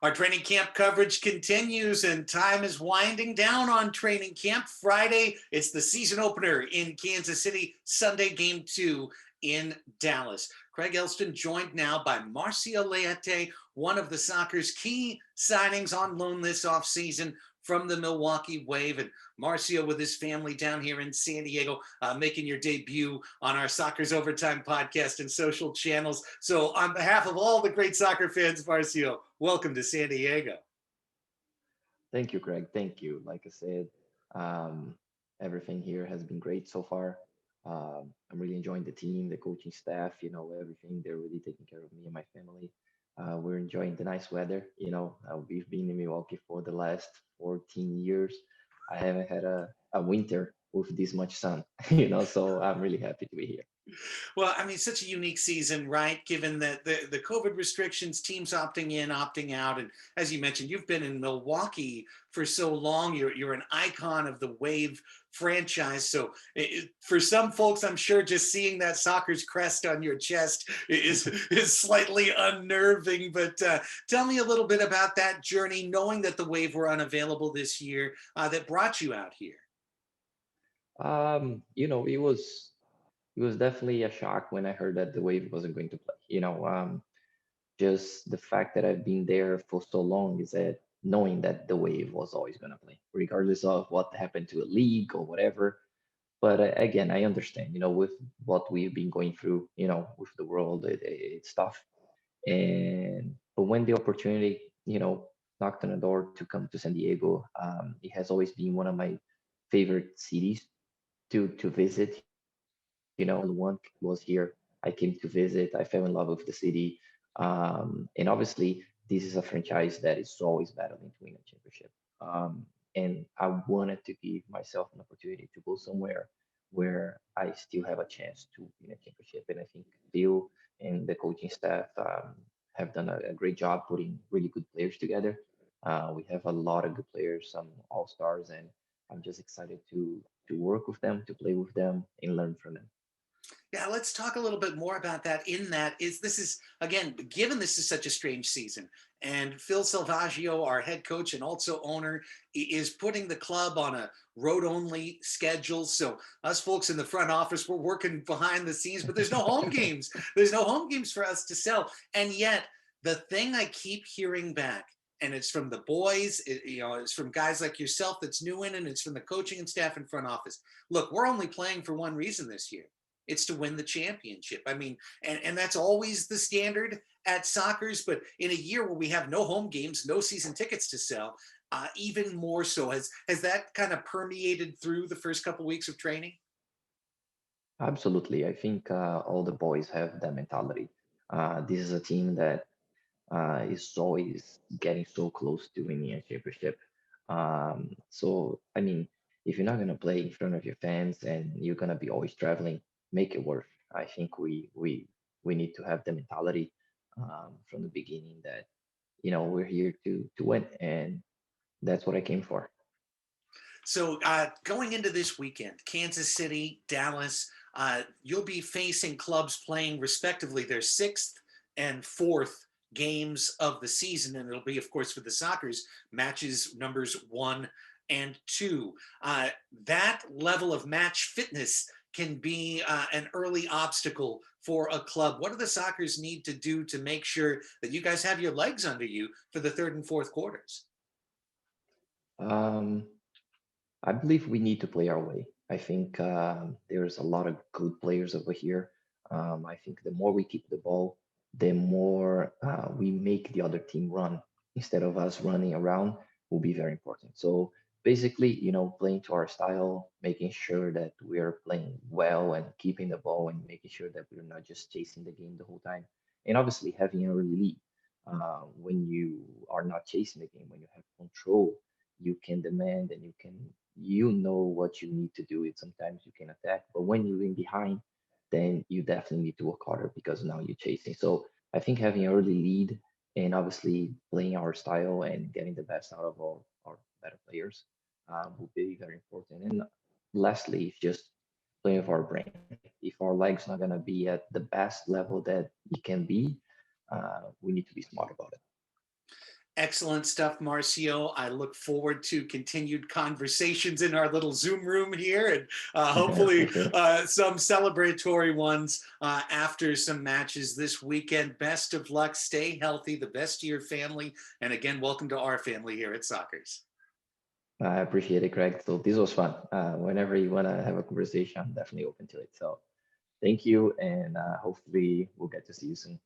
Our training camp coverage continues, and time is winding down on training camp. Friday, it's the season opener in Kansas City, Sunday, game 2 in Dallas. Craig Elsten joined now by Marcio Leite, one of the soccer's key signings on loan this offseason from the Milwaukee Wave. And Marcio with his family down here in San Diego, making your debut on our Soccer's Overtime podcast and social channels. So on behalf of all the great soccer fans, Marcio, welcome to San Diego. Thank you, Craig. Thank you. Like I said, um, everything here has been great so far. I'm really enjoying the team, the coaching staff, everything. They're really taking care of me and my family. We're enjoying the nice weather. We've been in Milwaukee for the last 14 years. I haven't had a winter with this much sun, so I'm really happy to be here. Well, I mean, such a unique season, right? Given that the COVID restrictions, teams opting in, opting out. And as you mentioned, you've been in Milwaukee for so long. You're an icon of the Wave franchise. So for some folks, I'm sure just seeing that soccer's crest on your chest is slightly unnerving. But tell me a little bit about that journey, knowing that the Wave were unavailable this year, that brought you out here. It was definitely a shock when I heard that the Wave wasn't going to play. Just the fact that I've been there for so long is that knowing that the Wave was always going to play, regardless of what happened to a league or whatever. But again, I understand, with what we've been going through, with the world, it's tough. And but when the opportunity, knocked on the door to come to San Diego, it has always been one of my favorite cities to visit. One was here. I came to visit. I fell in love with the city. And obviously, this is a franchise that is always battling to win a championship. And I wanted to give myself an opportunity to go somewhere where I still have a chance to win a championship. And I think Bill and the coaching staff have done a great job putting really good players together. We have a lot of good players, some all stars, and I'm just excited to work with them, to play with them, and learn from them. Yeah, let's talk a little bit more about that. In that is this is again, given this is such a strange season, and Phil Salvaggio, our head coach and also owner, is putting the club on a road-only schedule. So us folks in the front office, we're working behind the scenes, but there's no home games. There's no home games for us to sell, and yet the thing I keep hearing back. And it's from the boys, it's from guys like yourself that's new in, and it's from the coaching and staff and front office. Look, we're only playing for one reason this year. It's to win the championship. I mean, and that's always the standard at soccer's, but in a year where we have no home games, no season tickets to sell, even more so. Has that kind of permeated through the first couple of weeks of training? Absolutely. I think all the boys have that mentality. This is a team that is always getting so close to winning a championship. So, I mean, if you're not going to play in front of your fans and you're going to be always traveling, make it work. I think we need to have the mentality from the beginning that, we're here to win. And that's what I came for. So going into this weekend, Kansas City, Dallas, you'll be facing clubs playing respectively their sixth and fourth games of the season, and it'll be, of course, for the Sockers matches numbers 1 and 2. That level of match fitness can be an early obstacle for a club. What do the Sockers need to do to make sure that you guys have your legs under you for the third and fourth quarters? Um, I believe we need to play our way. I think there's a lot of good players over here. I think the more we keep the ball, the more we make the other team run instead of us running around will be very important. So basically, playing to our style, making sure that we're playing well and keeping the ball and making sure that we're not just chasing the game the whole time. And obviously having an early lead. When you are not chasing the game, when you have control, you can demand and you know what you need to do. It sometimes you can attack, but when you're in behind, then you definitely need to work harder because now you're chasing. So I think having an early lead and obviously playing our style and getting the best out of our better players will be very important. And lastly, it's just playing with our brain. If our leg's not gonna be at the best level that it can be, we need to be smart about it. Excellent stuff, Marcio. I look forward to continued conversations in our little Zoom room here, and For hopefully sure. some celebratory ones after some matches this weekend. Best of luck. Stay healthy. The best to your family. And again, welcome to our family here at Sockers. I appreciate it, Craig. So this was fun. Whenever you want to have a conversation, I'm definitely open to it. So thank you, and hopefully we'll get to see you soon.